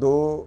2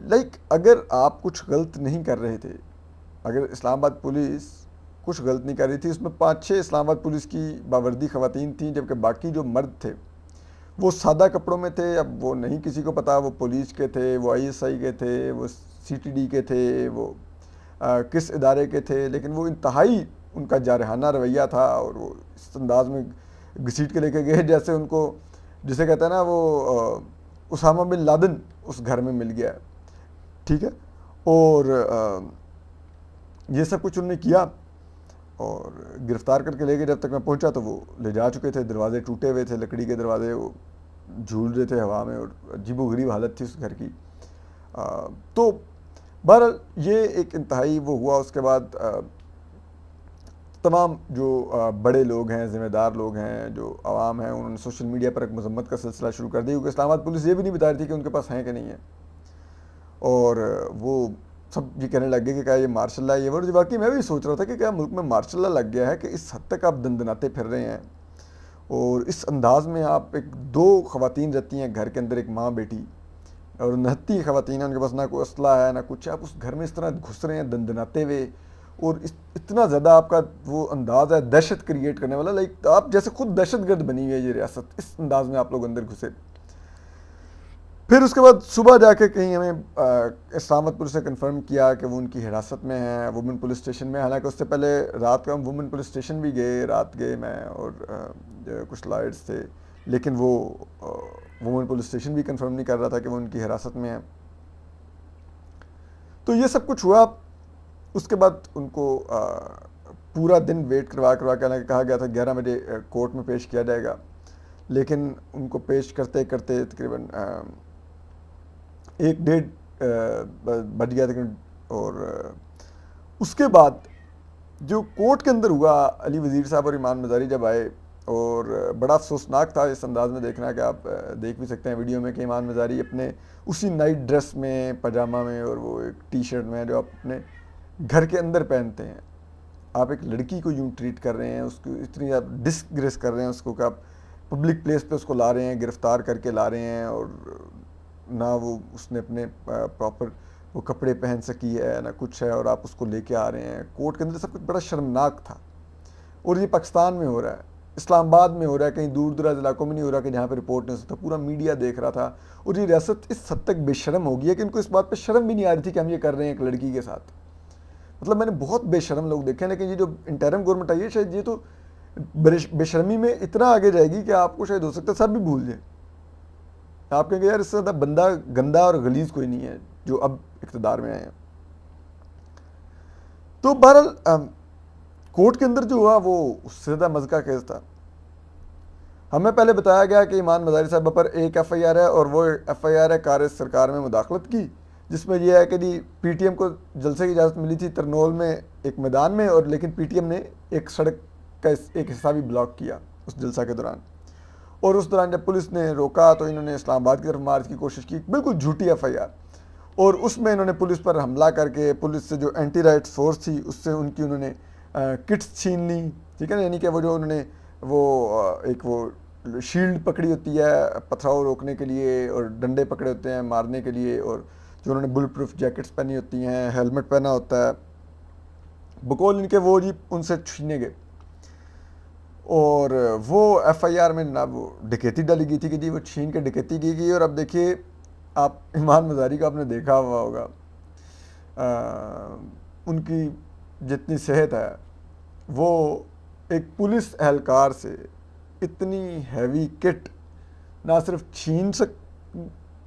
like اگر آپ کچھ غلط نہیں کر رہے تھے، اگر اسلام آباد پولیس کچھ غلط نہیں کر رہی تھی، اس میں 5-6 اسلام آباد پولیس کی باوردی خواتین تھیں، جبکہ باقی جو مرد تھے وہ سادہ کپڑوں میں تھے. اب وہ نہیں کسی کو پتا وہ پولیس کے تھے، وہ آئی ایس آئی کے تھے، وہ سی ٹی ڈی کے تھے، وہ کس ادارے کے تھے، لیکن وہ انتہائی ان کا جارحانہ رویہ تھا، اور وہ اس انداز میں گھسیٹ کے لے کے گئے جیسے ان کو، جسے کہتے ہیں نا وہ اسامہ بن لادن اس گھر میں مل گیا. ٹھیک ہے. اور یہ سب کچھ انہوں نے کیا اور گرفتار کر کے لے گئے. جب تک میں پہنچا تو وہ لے جا چکے تھے، دروازے ٹوٹے ہوئے تھے، لکڑی کے دروازے وہ جھول رہے تھے ہوا میں، اور عجیب و غریب حالت تھی اس گھر کی. تو بہرحال یہ ایک انتہائی وہ ہوا. اس کے بعد تمام جو بڑے لوگ ہیں، ذمہ دار لوگ ہیں، جو عوام ہیں، انہوں نے سوشل میڈیا پر ایک مذمت کا سلسلہ شروع کر دیا، کیونکہ اسلام آباد پولیس یہ بھی نہیں بتا رہی تھی کہ ان کے پاس ہیں کہ نہیں ہیں. اور وہ سب یہ کہنے لگ گئے کہ کیا یہ مارشل لا ہے، یہ ورڈ. واقعی میں بھی سوچ رہا تھا کہ کیا ملک میں مارشل لا لگ گیا ہے کہ اس حد تک آپ دندناتے پھر رہے ہیں، اور اس انداز میں آپ. ایک 2 خواتین رہتی ہیں گھر کے اندر، ایک ماں بیٹی، اور 29 خواتین ہیں، ان کے پاس نہ کوئی اسلحہ ہے نہ کچھ ہے. آپ اس گھر میں اس طرح گھس رہے ہیں دندناتے ہوئے، اور اتنا زیادہ آپ کا وہ انداز ہے دہشت کریٹ کرنے والا. لائک آپ جیسے خود دہشت گرد بنی ہوئی ہے یہ ریاست، اس انداز میں آپ لوگ اندر گھسے. پھر اس کے بعد صبح جا کے کہیں ہمیں اسلام آباد پولیس نے کنفرم کیا کہ وہ ان کی حراست میں ہیں، وومن پولیس اسٹیشن میں. حالانکہ اس سے پہلے رات کو ہم وومن پولیس اسٹیشن بھی گئے، رات گئے میں اور کچھ لائٹس تھے، لیکن وہ وومن پولیس اسٹیشن بھی کنفرم نہیں کر رہا تھا کہ وہ ان کی حراست میں ہیں. تو یہ سب کچھ ہوا. اس کے بعد ان کو پورا دن ویٹ کروا کے کہا گیا تھا 11 بجے کورٹ میں پیش کیا جائے گا، لیکن ان کو پیش کرتے کرتے تقریباً 1-1.5 بج گیا تقریباً. اور اس کے بعد جو کورٹ کے اندر ہوا، علی وزیر صاحب اور ایمان مزاری جب آئے، اور بڑا افسوسناک تھا اس انداز میں دیکھنا کہ آپ دیکھ بھی سکتے ہیں ویڈیو میں کہ ایمان مزاری اپنے اسی نائٹ ڈریس میں، پاجامہ میں، اور وہ ایک ٹی شرٹ میں جو آپ اپنے گھر کے اندر پہنتے ہیں. آپ ایک لڑکی کو یوں ٹریٹ کر رہے ہیں، اس کو اتنی آپ ڈسگریس کر رہے ہیں اس کو کہ آپ پبلک پلیس پہ اس کو لا رہے ہیں، گرفتار کر کے لا رہے ہیں، اور نہ وہ اس نے اپنے پراپر وہ کپڑے پہن سکی ہے نہ کچھ ہے، اور آپ اس کو لے کے آ رہے ہیں کورٹ کے اندر. سب کچھ بڑا شرمناک تھا. اور یہ پاکستان میں ہو رہا ہے، اسلام آباد میں ہو رہا ہے، کہیں دور دراز علاقوں میں نہیں ہو رہا کہ جہاں پہ رپورٹ نہیں ہو سکتا. پورا میڈیا دیکھ رہا تھا. اور یہ ریاست اس حد تک بے شرم ہو گئی ہے کہ ان کو اس بات پہ شرم بھی نہیں آ رہی تھی کہ ہم یہ کر رہے ہیں ایک لڑکی کے ساتھ. مطلب میں نے بہت بے شرم لوگ دیکھے ہیں، لیکن یہ جو انٹرم گورنمنٹ آئی ہے شاید یہ تو بے شرمی میں اتنا آگے جائے گی کہ آپ کو شاید ہو سکتا ہے سب بھی بھول جائیں. آپ کہیں گے یار اس سے زیادہ بندہ گندا اور غلیظ کوئی نہیں ہے جو اب اقتدار میں آئے ہیں. تو بہرحال کورٹ کے اندر جو ہوا وہ اس سے زیادہ مزہ کا کیس تھا. ہمیں پہلے بتایا گیا کہ ایمان مزاری صاحبہ پر ایک ایف آئی آر ہے، اور وہ ایف آئی آر ہے کار سرکار میں مداخلت کی، جس میں یہ ہے کہ جی پی ٹی ایم کو جلسے کی اجازت ملی تھی ترنول میں ایک میدان میں، اور لیکن پی ٹی ایم نے ایک سڑک کا ایک حصہ بھی بلاک کیا اس جلسہ کے دوران. اور اس دوران جب پولیس نے روکا تو انہوں نے اسلام آباد کی طرف مارچ کی کوشش کی. بالکل جھوٹی ایف آئی آر. اور اس میں انہوں نے پولیس پر حملہ کر کے، پولیس سے جو اینٹی رائٹ فورس تھی اس سے انہوں نے کٹس چھین لی. ٹھیک ہے نا، یعنی کہ وہ جو انہوں نے ایک وہ شیلڈ پکڑی ہوتی ہے پتھراؤ روکنے کے لیے، اور ڈنڈے پکڑے ہوتے ہیں مارنے کے لیے، اور جو انہوں نے بل پروف جیکٹس پہنی ہوتی ہیں، ہیلمٹ پہنا ہوتا ہے، بقول ان کے وہ جی ان سے چھینے گئے. اور وہ ایف آئی آر میں جناب وہ ڈکیتی ڈالی گئی تھی کہ جی وہ چھین کے ڈکیتی کی گئی. اور اب دیکھیے آپ ایمان مزاری کا آپ نے دیکھا ہوا ہوگا، ان کی جتنی صحت ہے، وہ ایک پولیس اہلکار سے اتنی ہیوی کٹ نہ صرف چھین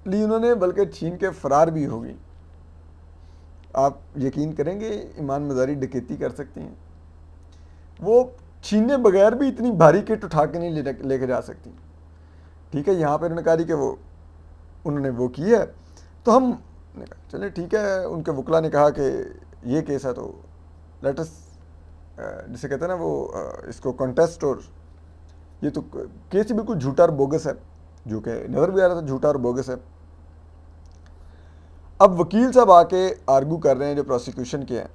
لی انہوں نے، بلکہ چھین کے فرار بھی ہو گئی. آپ یقین کریں گے ایمان مزاری ڈکیتی کر سکتی ہیں، وہ چھینے بغیر بھی اتنی بھاری کٹ اٹھا کے نہیں لے کے جا سکتی. ٹھیک ہے، یہاں پہ انہوں نے کہا کہ وہ انہوں نے وہ کی ہے. تو ہم نے کہا چلیں ٹھیک ہے. ان کے وکلا نے کہا کہ یہ کیس ہے تو لیٹس جسے کہتے ہیں نا وہ اس کو کنٹیسٹ، اور یہ تو کیس ہی بالکل جھوٹا اور بوگس ہے، جو کہ نظر بھی آ رہا تھا جھوٹا اور بوگس ہے. اب وکیل صاحب آ کے آرگو کر رہے ہیں جو پروسیکیوشن کے ہیں،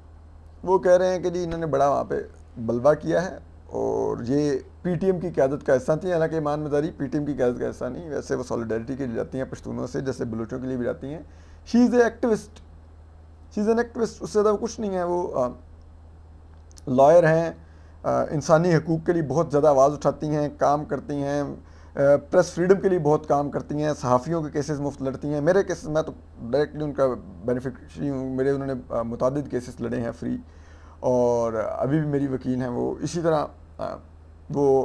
وہ کہہ رہے ہیں کہ جی انہوں نے بڑا وہاں پہ بلوا کیا ہے، اور یہ پی ٹی ایم کی قیادت کا حصہ تھیں. حالانکہ ایمان مزاری پی ٹی ایم کی قیادت کا حصہ نہیں, ویسے وہ سالیڈیرٹی کے لیے جاتی ہیں پشتونوں سے, جیسے بلوچوں کے لیے بھی جاتی ہیں. She is a activist, she is an activist, اس سے زیادہ کچھ نہیں ہے. وہ لائر ہیں, انسانی حقوق کے لیے بہت زیادہ آواز اٹھاتی ہیں, کام کرتی ہیں, پریس فریڈم کے لیے بہت کام کرتی ہیں, صحافیوں کے کیسز مفت لڑتی ہیں. میرے کیسز, میں تو ڈائریکٹلی ان کا بینیفیشری ہوں, میرے انہوں نے متعدد کیسز لڑے ہیں فری, اور ابھی بھی میری وکیل ہیں وہ. اسی طرح وہ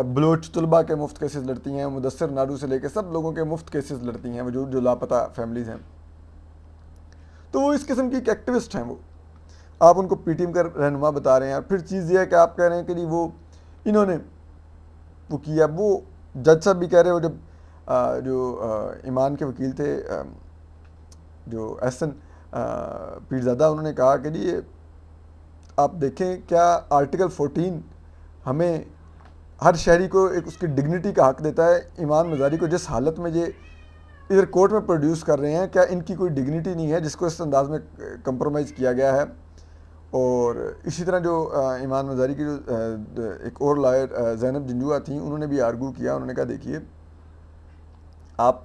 بلوچ طلباء کے مفت کیسز لڑتی ہیں, مدثر نادو سے لے کے سب لوگوں کے مفت کیسز لڑتی ہیں, وہ جو لاپتہ فیملیز ہیں. تو وہ اس قسم کی ایک ایکٹیوسٹ ہیں. وہ آپ ان کو پی ٹی ایم کا رہنما بتا رہے ہیں. اور پھر چیز یہ ہے کہ آپ کہہ رہے ہیں کہ وہ انہوں نے وہ کیا. وہ جج صاحب بھی کہہ رہے ہو, جب جو ایمان کے وکیل تھے جو احسن پیرزادہ, انہوں نے کہا کہ جی آپ دیکھیں کیا آرٹیکل 14 ہمیں ہر شہری کو ایک اس کی ڈگنیٹی کا حق دیتا ہے. ایمان مزاری کو جس حالت میں یہ ادھر کورٹ میں پروڈیوس کر رہے ہیں, کیا ان کی کوئی ڈگنیٹی نہیں ہے جس کو اس انداز میں کمپرومائز کیا گیا ہے. اور اسی طرح جو ایمان مزاری کی جو ایک اور لائر زینب جنجوعہ تھیں, انہوں نے بھی آرگو کیا. انہوں نے کہا دیکھیے آپ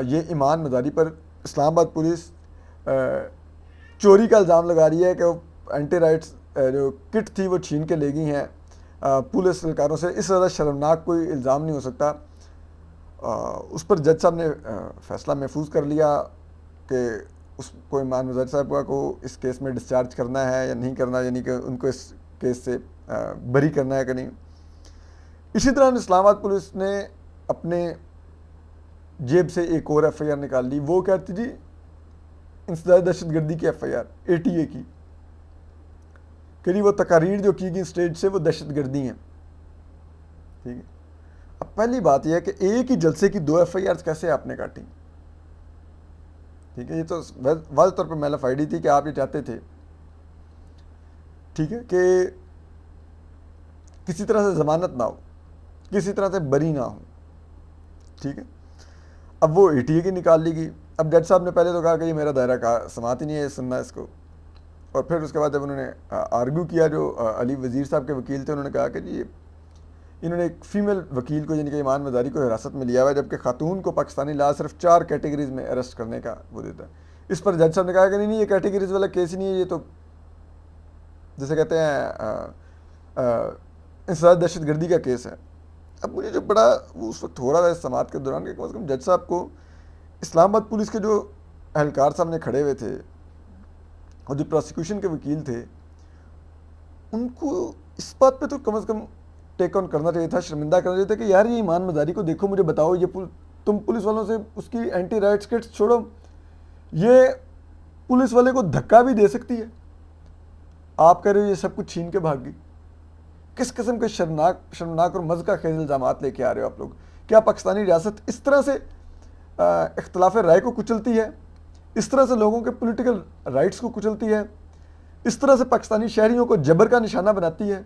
یہ ایمان مزاری پر اسلام آباد پولیس چوری کا الزام لگا رہی ہے کہ وہ اینٹی رائٹس جو کٹ تھی وہ چھین کے لے گئی ہیں پولیس اہلکاروں سے. اس سے زیادہ شرمناک کوئی الزام نہیں ہو سکتا. اس پر جج صاحب نے فیصلہ محفوظ کر لیا کہ اس کو ایمان مزاری صاحب کو اس کیس میں ڈسچارج کرنا ہے یا نہیں کرنا, یعنی کہ ان کو اس کیس سے بری کرنا ہے کہ نہیں. اسی طرح اسلام آباد پولیس نے اپنے جیب سے ایک اور ایف آئی آر نکال لی. وہ کہتی جی انسداد دہشت گردی کی ایف آئی آر ATA کی, کہ جی وہ تقاریر جو کی گئی اسٹیج سے وہ دہشت گردی ہیں. ٹھیک ہے, اب پہلی بات یہ ہے کہ ایک ہی جلسے کی 2 ایف آئی آرز کیسے آپ نے کاٹیں. ٹھیک ہے, یہ تو واضح طور پہ میل آف آئی ڈی تھی کہ آپ یہ چاہتے تھے, ٹھیک ہے, کہ کسی طرح سے ضمانت نہ ہو, کسی طرح سے بری نہ ہو. ٹھیک ہے, اب وہ ATA کی نکال لی گئی. اب جج صاحب نے پہلے تو کہا کہ یہ میرا دائرہ کا سماعت ہی نہیں ہے سننا اس کو. اور پھر اس کے بعد جب انہوں نے آرگو کیا, جو علی وزیر صاحب کے وکیل تھے, انہوں نے کہا کہ جی انہوں نے ایک فیمیل وکیل کو یعنی کہ ایمان مزاری کو حراست میں لیا ہوا ہے, جبکہ خاتون کو پاکستانی لا صرف 4 کیٹیگریز میں اریسٹ کرنے کا وہ دیتا ہے. اس پر جج صاحب نے کہا کہ نہیں یہ کیٹیگریز والا کیس ہی نہیں ہے, یہ تو جیسے کہتے ہیں انسداد دہشت گردی کا کیس ہے. اب مجھے جو بڑا وہ اس وقت ہو رہا تھا اس سماعت کے دوران کہ کم از کم جج صاحب کو اسلام آباد پولیس کے جو اہلکار سامنے کھڑے ہوئے تھے اور جو پروسیکیوشن کے وکیل تھے, ان کو اس بات پہ تو کم از کم ٹیک آن کرنا چاہیے تھا, شرمندہ کرنا چاہیے تھا کہ یار یہ ایمان مزاری کو دیکھو, مجھے بتاؤ یہ تم پولیس والوں سے اس کی اینٹی رائٹس کٹس چھوڑو, یہ پولیس والے کو دھکا بھی دے سکتی ہے. آپ کہہ رہے ہو یہ سب کچھ چھین کے بھاگ گئی. کس قسم کے شرمناک اور مذہب خیز الزامات لے کے آ رہے ہو آپ لوگ. کیا پاکستانی ریاست اس طرح سے اختلاف رائے کو کچلتی ہے, اس طرح سے لوگوں کے پولیٹیکل رائٹس کو کچلتی ہے, اس طرح سے پاکستانی شہریوں کو جبر کا نشانہ بناتی ہے؟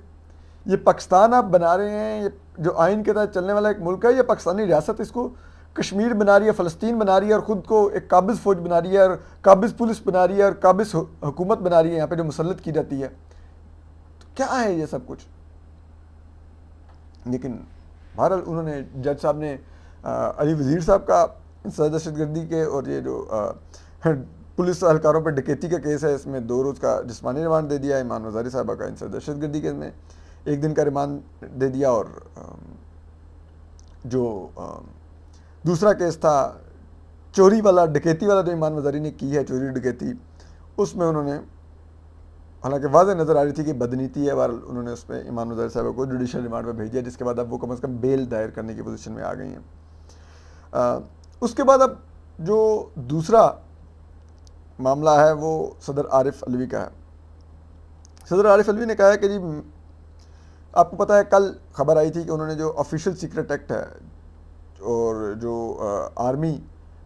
یہ پاکستان آپ بنا رہے ہیں, یہ جو آئین کے تحت چلنے والا ایک ملک ہے, یہ پاکستانی ریاست اس کو کشمیر بنا رہی ہے, فلسطین بنا رہی ہے, اور خود کو ایک قابض فوج بنا رہی ہے, اور قابض پولیس بنا رہی ہے, اور قابض حکومت بنا رہی ہے یہاں پہ جو مسلط کی جاتی ہے. تو کیا ہے یہ سب کچھ؟ لیکن بہرحال انہوں نے جج صاحب نے علی وزیر صاحب کا انسداد دہشت گردی کے, اور یہ جو پولیس اہلکاروں پر ڈکیتی کا کیس ہے, اس میں 2 روز کا جسمانی ریمانڈ دے دیا. ایمان مزاری صاحبہ کا انسداد دہشت گردی کیس میں 1 دن کا ریمانڈ دے دیا. اور جو دوسرا کیس تھا چوری والا, ڈکیتی والا, جو ایمان مزاری نے کی ہے چوری ڈکیتی, اس میں انہوں نے حالانکہ واضح نظر آ رہی تھی کہ بدنیتی ہے, بہرحال انہوں نے اس میں ایمان مزاری صاحب کو جوڈیشل ریمانڈ پہ بھیج دیا, جس کے بعد اب وہ کم از کم بیل دائر کرنے کی پوزیشن میں آ گئی ہیں. اس کے بعد اب جو دوسرا معاملہ ہے وہ صدر عارف علوی کا ہے. صدر عارف علوی نے کہا ہے کہ جی آپ کو پتہ ہے کل خبر آئی تھی کہ انہوں نے جو آفیشیل سیکرٹ ایکٹ ہے اور جو آرمی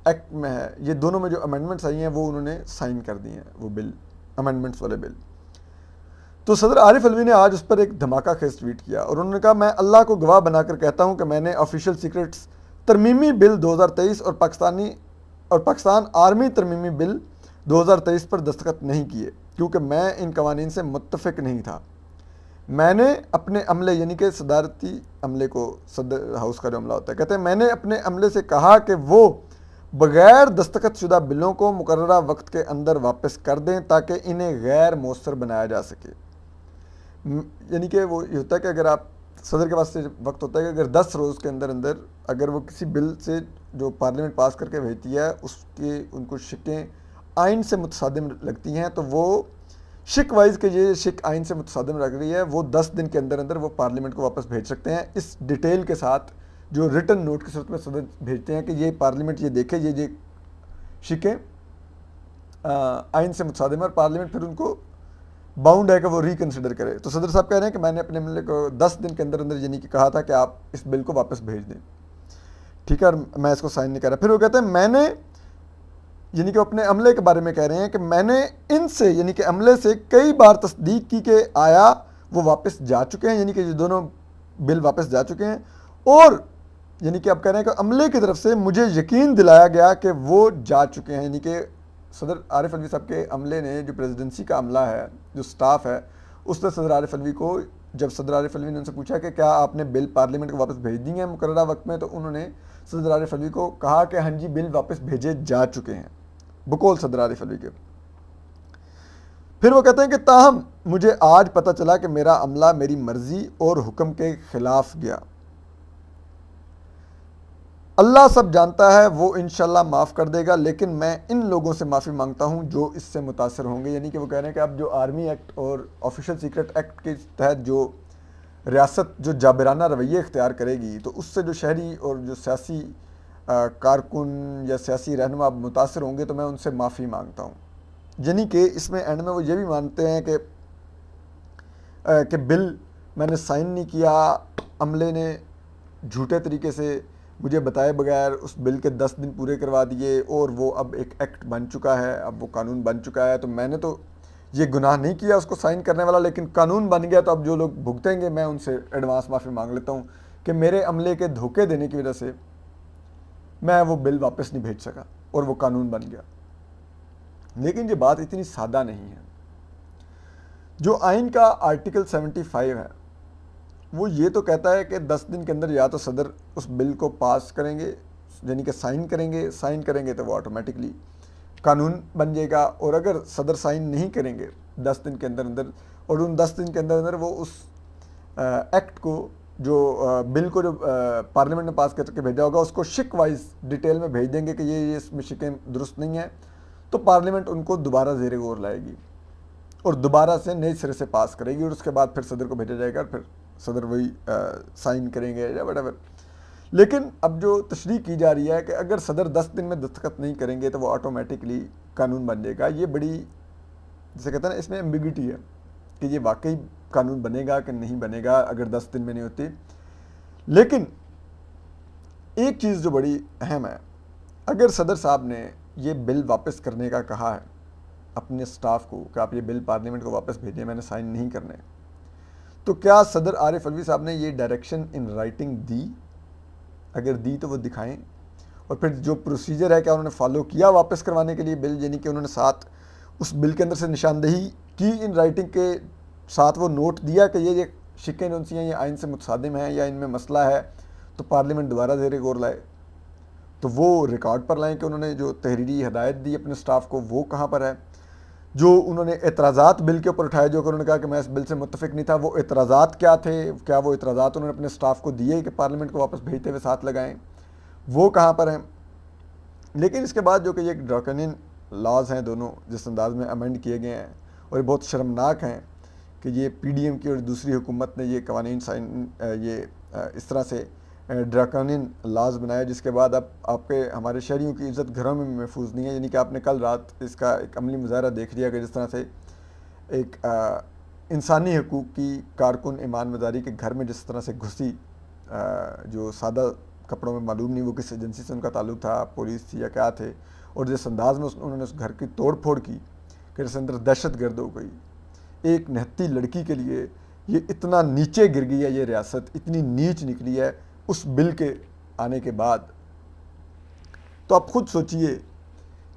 ایکٹ میں ہے, یہ دونوں میں جو امینڈمنٹس آئی ہیں وہ انہوں نے سائن کر دی ہیں, وہ بل امینڈمنٹس والے بل. تو صدر عارف علوی نے آج اس پر ایک دھماکہ خیز ٹویٹ کیا, اور انہوں نے کہا میں اللہ کو گواہ بنا کر کہتا ہوں کہ میں نے آفیشیل سیکرٹس ترمیمی بل 2023 اور پاکستان آرمی ترمیمی بل 2023 پر دستخط نہیں کیے, کیونکہ میں ان قوانین سے متفق نہیں تھا. میں نے اپنے عملے یعنی کہ صدارتی عملے کو صدر ہاؤس کا جو عملہ ہوتا ہے کہتے ہیں میں نے اپنے عملے سے کہا کہ وہ بغیر دستخط شدہ بلوں کو مقررہ وقت کے اندر واپس کر دیں تاکہ انہیں غیر مؤثر بنایا جا سکے۔ یعنی کہ وہ یہ ہوتا ہے کہ اگر آپ صدر کے پاس سے وقت ہوتا ہے کہ اگر 10 روز کے اندر اندر اگر وہ کسی بل سے جو پارلیمنٹ پاس کر کے بھیجتی ہے اس کے ان کو شکیں آئین سے متصادم لگتی ہیں تو وہ شک وائز کہ یہ شک آئین سے متصادم لگ رہی ہے وہ 10 دن کے اندر اندر وہ پارلیمنٹ کو واپس بھیج سکتے ہیں اس ڈیٹیل کے ساتھ جو ریٹن نوٹ کی صورت میں صدر بھیجتے ہیں کہ یہ پارلیمنٹ یہ دیکھے یہ شکیں آئین سے متصادم ہے اور پارلیمنٹ پھر ان کو باؤنڈ ہے کہ وہ ریکنسیڈر کرے۔ تو صدر صاحب کہہ رہے ہیں کہ میں نے اپنے عملے کو 10 دن کے اندر اندر یعنی کہ کہا تھا کہ آپ اس بل کو واپس بھیج دیں، ٹھیک ہے، اور میں اس کو سائن نہیں کر رہا۔ پھر وہ کہتے ہیں میں نے یعنی کہ اپنے عملے کے بارے میں کہہ رہے ہیں کہ میں نے ان سے یعنی کہ عملے سے کئی بار تصدیق کی کہ آیا وہ واپس جا چکے ہیں، یعنی کہ یہ دونوں بل واپس جا چکے ہیں، اور یعنی کہ اب کہہ رہے ہیں کہ عملے کی طرف سے مجھے یقین دلایا گیا کہ وہ جا چکے ہیں، یعنی کہ صدر عارف الوی صاحب کے عملے نے جو پریزیڈنسی کا عملہ ہے جو سٹاف ہے اس نے صدر عارف الوی کو جب صدر عارف الوی نے ان سے پوچھا کہ کیا آپ نے بل پارلیمنٹ کو واپس بھیج دی ہیں مقررہ وقت میں، تو انہوں نے صدر عارف الوی کو کہا کہ ہاں جی بل واپس بھیجے جا چکے ہیں بقول صدر عارف الوی کے۔ پھر وہ کہتے ہیں کہ تاہم مجھے آج پتہ چلا کہ میرا عملہ میری مرضی اور حکم کے خلاف گیا۔ اللہ سب جانتا ہے وہ انشاءاللہ معاف کر دے گا، لیکن میں ان لوگوں سے معافی مانگتا ہوں جو اس سے متاثر ہوں گے، یعنی کہ وہ کہہ رہے ہیں کہ اب جو آرمی ایکٹ اور آفیشل سیکرٹ ایکٹ کے تحت جو ریاست جو جابرانہ رویے اختیار کرے گی تو اس سے جو شہری اور جو سیاسی کارکن یا سیاسی رہنما متاثر ہوں گے تو میں ان سے معافی مانگتا ہوں۔ یعنی کہ اس میں اینڈ میں وہ یہ بھی مانتے ہیں کہ بل میں نے سائن نہیں کیا، عملے نے جھوٹے طریقے سے مجھے بتائے بغیر اس بل کے 10 دن پورے کروا دیے اور وہ اب ایک ایکٹ بن چکا ہے، اب وہ قانون بن چکا ہے، تو میں نے تو یہ گناہ نہیں کیا اس کو سائن کرنے والا، لیکن قانون بن گیا تو اب جو لوگ بھگتیں گے میں ان سے ایڈوانس معافی مانگ لیتا ہوں کہ میرے عملے کے دھوکے دینے کی وجہ سے میں وہ بل واپس نہیں بھیج سکا اور وہ قانون بن گیا۔ لیکن یہ بات اتنی سادہ نہیں ہے۔ جو آئین کا آرٹیکل 75 ہے وہ یہ تو کہتا ہے کہ 10 دن کے اندر یا تو صدر اس بل کو پاس کریں گے یعنی کہ سائن کریں گے تو وہ آٹومیٹکلی قانون بن جائے گا، اور اگر صدر سائن نہیں کریں گے 10 دن کے اندر اندر اور ان 10 دن کے اندر اندر وہ اس ایکٹ کو جو بل کو جو پارلیمنٹ نے پاس کر کے بھیجا ہوگا اس کو شک وائز ڈیٹیل میں بھیج دیں گے کہ یہ اس میں شکیں درست نہیں ہیں، تو پارلیمنٹ ان کو دوبارہ زیر غور لائے گی اور دوبارہ سے نئے سرے سے پاس کرے گی، اور اس کے بعد پھر صدر کو بھیجا جائے گا اور پھر صدر وہی سائن کریں گے یا whatever۔ لیکن اب جو تشریح کی جا رہی ہے کہ اگر صدر 10 دن میں دستخط نہیں کریں گے تو وہ آٹومیٹکلی قانون بن جائے گا، یہ بڑی جسے کہتے ہیں نا اس میں ایمبیگوٹی ہے کہ یہ واقعی قانون بنے گا کہ نہیں بنے گا اگر 10 دن میں نہیں ہوتی۔ لیکن ایک چیز جو بڑی اہم ہے، اگر صدر صاحب نے یہ بل واپس کرنے کا کہا ہے اپنے سٹاف کو کہ آپ یہ بل پارلیمنٹ کو واپس بھیجیں، میں نے سائن نہیں کرنے، تو کیا صدر عارف الوی صاحب نے یہ ڈائریکشن ان رائٹنگ دی؟ اگر دی تو وہ دکھائیں، اور پھر جو پروسیجر ہے کیا انہوں نے فالو کیا واپس کروانے کے لیے بل، یعنی کہ انہوں نے ساتھ اس بل کے اندر سے نشاندہی کی ان رائٹنگ کے ساتھ وہ نوٹ دیا کہ یہ شکیں جو سی ہیں یہ آئین سے متصادم ہیں یا ان میں مسئلہ ہے تو پارلیمنٹ دوبارہ زیر غور لائے، تو وہ ریکارڈ پر لائیں کہ انہوں نے جو تحریری ہدایت دی اپنے سٹاف کو وہ کہاں پر ہے، جو انہوں نے اعتراضات بل کے اوپر اٹھائے جو کہ انہوں نے کہا کہ میں اس بل سے متفق نہیں تھا، وہ اعتراضات کیا تھے، کیا وہ اعتراضات انہوں نے اپنے سٹاف کو دیے کہ پارلیمنٹ کو واپس بھیجتے ہوئے ساتھ لگائیں، وہ کہاں پر ہیں۔ لیکن اس کے بعد جو کہ یہ ڈراکونین لاز ہیں دونوں جس انداز میں امینڈ کیے گئے ہیں اور یہ بہت شرمناک ہیں کہ یہ پی ڈی ایم کی اور دوسری حکومت نے یہ قوانین اس طرح سے ڈراکونین لاز بنایا جس کے بعد اب آپ کے ہمارے شہریوں کی عزت گھروں میں محفوظ نہیں ہے، یعنی کہ آپ نے کل رات اس کا ایک عملی مظاہرہ دیکھ لیا کہ جس طرح سے ایک انسانی حقوق کی کارکن ایمان مزاری کے گھر میں جس طرح سے گھسی، جو سادہ کپڑوں میں معلوم نہیں وہ کس ایجنسی سے ان کا تعلق تھا، پولیس تھی یا کیا تھے، اور جس انداز میں انہوں نے اس گھر کی توڑ پھوڑ کی کہ جس اندر دہشت گرد ہو گئی، ایک نہتی لڑکی کے لیے یہ اتنا نیچے گر گئی ہے، یہ ریاست اتنی نیچ نکلی ہے اس بل کے آنے کے بعد۔ تو آپ خود سوچئے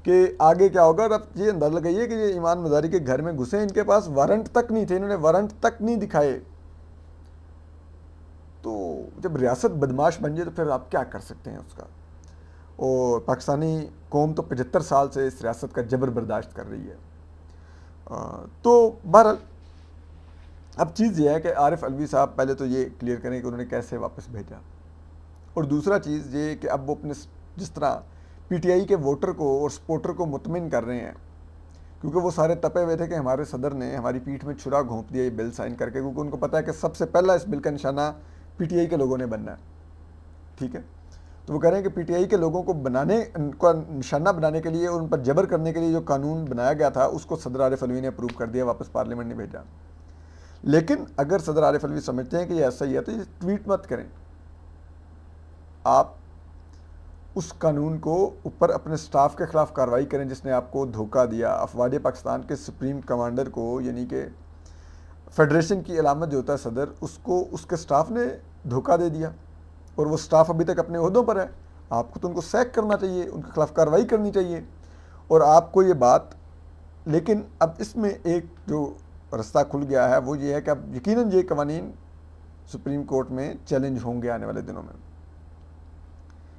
کہ آگے کیا ہوگا، اور اب یہ اندازہ لگائیے کہ یہ ایمان مزاری کے گھر میں گھسے، ان کے پاس وارنٹ تک نہیں تھے، انہوں نے وارنٹ تک نہیں دکھائے تو جب ریاست بدماش بن جائے تو پھر آپ کیا کر سکتے ہیں اس کا. اور پاکستانی قوم تو 75 سال سے اس ریاست کا جبر برداشت کر رہی ہے. تو بہرحال اب چیز یہ ہے کہ عارف علوی صاحب پہلے تو یہ کلیئر کریں کہ انہوں نے کیسے واپس بھیجا, اور دوسرا چیز یہ کہ اب وہ اپنے جس طرح پی ٹی آئی کے ووٹر کو اور سپورٹر کو مطمئن کر رہے ہیں, کیونکہ وہ سارے تپے ہوئے تھے کہ ہمارے صدر نے ہماری پیٹھ میں چھرا گھونپ دیا یہ بل سائن کر کے, کیونکہ ان کو پتا ہے کہ سب سے پہلا اس بل کا نشانہ پی ٹی آئی کے لوگوں نے بننا ہے. ٹھیک ہے, تو وہ کہہ رہے ہیں کہ پی ٹی آئی کے لوگوں کو نشانہ بنانے کے لیے اور ان پر جبر کرنے کے لیے جو قانون بنایا گیا تھا اس کو صدر عارف علوی نے اپروو کر دیا, واپس پارلیمنٹ نے بھیجا. لیکن اگر صدر عارف علوی سمجھتے ہیں کہ یہ ایسا ہی ہے تو یہ ٹویٹ مت کریں, آپ اس قانون کو اوپر اپنے سٹاف کے خلاف کارروائی کریں جس نے آپ کو دھوکہ دیا. افواج پاکستان کے سپریم کمانڈر کو, یعنی کہ فیڈریشن کی علامت جو ہوتا ہے صدر, اس کو اس کے سٹاف نے دھوکہ دے دیا, اور وہ سٹاف ابھی تک اپنے عہدوں پر ہے. آپ کو تو ان کو سیک کرنا چاہیے, ان کے خلاف کارروائی کرنی چاہیے. اور آپ کو یہ بات, لیکن اب اس میں ایک جو رستہ کھل گیا ہے وہ یہ ہے کہ اب یقیناً یہ قوانین سپریم کورٹ میں چیلنج ہوں گے آنے والے دنوں میں,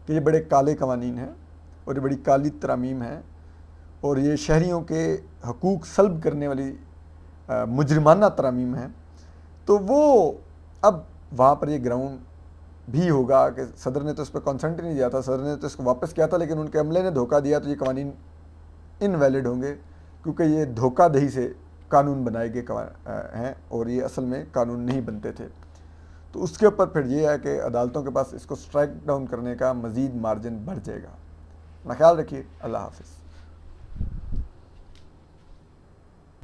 کہ یہ بڑے کالے قوانین ہیں اور یہ بڑی کالی ترامیم ہیں, اور یہ شہریوں کے حقوق سلب کرنے والی مجرمانہ ترامیم ہیں. تو وہ اب وہاں پر یہ گراؤنڈ بھی ہوگا کہ صدر نے تو اس پہ کنسنٹ نہیں دیا تھا, صدر نے تو اس کو واپس کیا تھا, لیکن ان کے عملے نے دھوکہ دیا, تو یہ قوانین انویلڈ ہوں گے, کیونکہ یہ دھوکہ دہی سے قانون بنائے گئے ہیں اور یہ اصل میں قانون نہیں بنتے تھے. تو اس کے اوپر پھر یہ ہے کہ عدالتوں کے پاس اس کو سٹرائک ڈاؤن کرنے کا مزید مارجن بڑھ جائے گا. اپنا خیال رکھیے. اللہ حافظ.